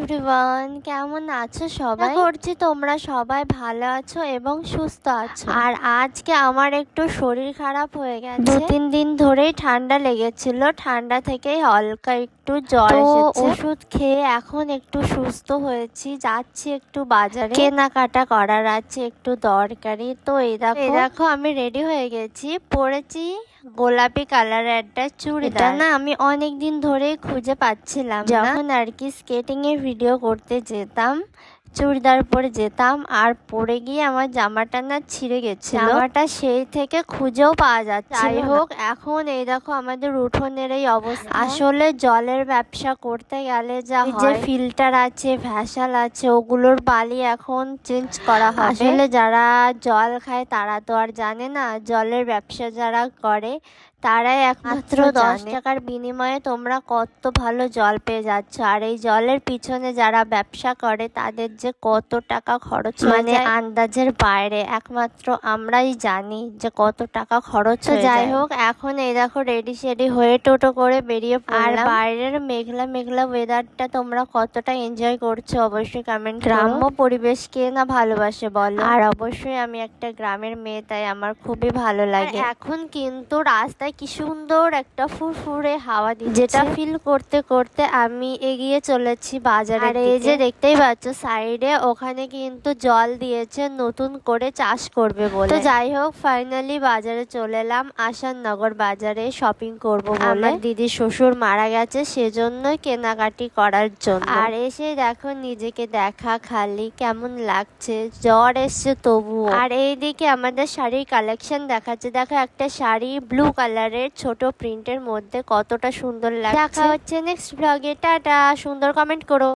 Everyone, কেমন আছো সবাই? আশা করছি তোমরা সবাই ভালো আছো এবং সুস্থ আছো। আর আজকে আমার একটু শরীর খারাপ হয়ে গেছে। 2-3 দিন ধরেই ঠান্ডা লেগেছিল, ঠান্ডা থেকেই হালকা একটু জ্বর এসেছে। ওষুধ খেয়ে এখন একটু সুস্থ হয়েছি। যাচ্ছি একটু বাজারে, কেনাকাটা করার আছে একটু দরকারি। তো এই দেখো আমি রেডি হয়ে গেছি, পরেছি গোলাপি কালারের একটা চুড়িদার। না আমি অনেক দিন ধরেই খুঁজে পাচ্ছিলাম না। যখন আর কি স্কেটিং এর ভিডিও করতে যেতাম, চুড়িদার পরে যেতাম আর পরে গিয়ে আমার জামাটা না ছিঁড়ে গেছিল। জামাটা সেই থেকে খুঁজেও পাওয়া যাচ্ছে। যাই হোক, এখন এই দেখো আমাদের উঠোনের এই অবস্থা। আসলে জলের ব্যবসা করতে গেলে যা হয়, যে ফিল্টার আছে, ভ্যাসাল আছে, ওগুলোর বালি এখন চেঞ্জ করা হবে। আসলে যারা জল খায় তারা তো আর জানে না, জলের ব্যবসা যারা করে তারাই একমাত্র 10 টাকার বিনিময়ে তোমরা কত ভালো জল পেয়ে যাচ্ছ। আর এই জলের পিছনে যারা ব্যবসা করে তাদের যে কত টাকা খরচ, মানে আন্দাজের বাইরে। একমাত্র আমরাই জানি যে কত টাকা খরচ হয়ে যায়। যাই হোক, এখন এই দেখো রেডি সেডি হয়ে টোটো করে বেরিয়ে পড়লাম। আর বাইরের মেঘলা মেঘলা ওয়েদারটা তোমরা কতটা এনজয় করছো অবশ্যই কমেন্ট করো। গ্রাম্য পরিবেশ কে না ভালোবাসে বলো। আর অবশ্যই আমি একটা গ্রামের মেয়ে, তাই আমার খুবই ভালো লাগে। এখন কিন্তু রাস্তায় কি সুন্দর একটা ফুরফুরে হাওয়া দিচ্ছে, যেটা ফিল করতে করতে আমি এগিয়ে চলেছি বাজারে। আর এই যে দেখতেই পাচ্ছ সাইডে, ওখানে কিন্তু জল দিয়েছে নতুন করে চাষ করবে বলে। তো যাই হোক, ফাইনালি বাজারে চলে এলাম, আসাননগর বাজারে শপিং করব বলে। আমার দিদির শ্বশুর মারা গেছে, সেজন্যই কেনাকাটি করার জন্য। আর এসে দেখো নিজেকে দেখা খালি কেমন লাগছে, জ্বর এসছে তবুও। আর এইদিকে আমাদের শাড়ির কালেকশন দেখাচ্ছে। দেখো একটা শাড়ি ব্লু কালারের ছোট প্রিন্টের মধ্যে কতটা সুন্দর লাগছে। দেখা হচ্ছে নেক্সট ব্লগে, টাটা। সুন্দর কমেন্ট করো।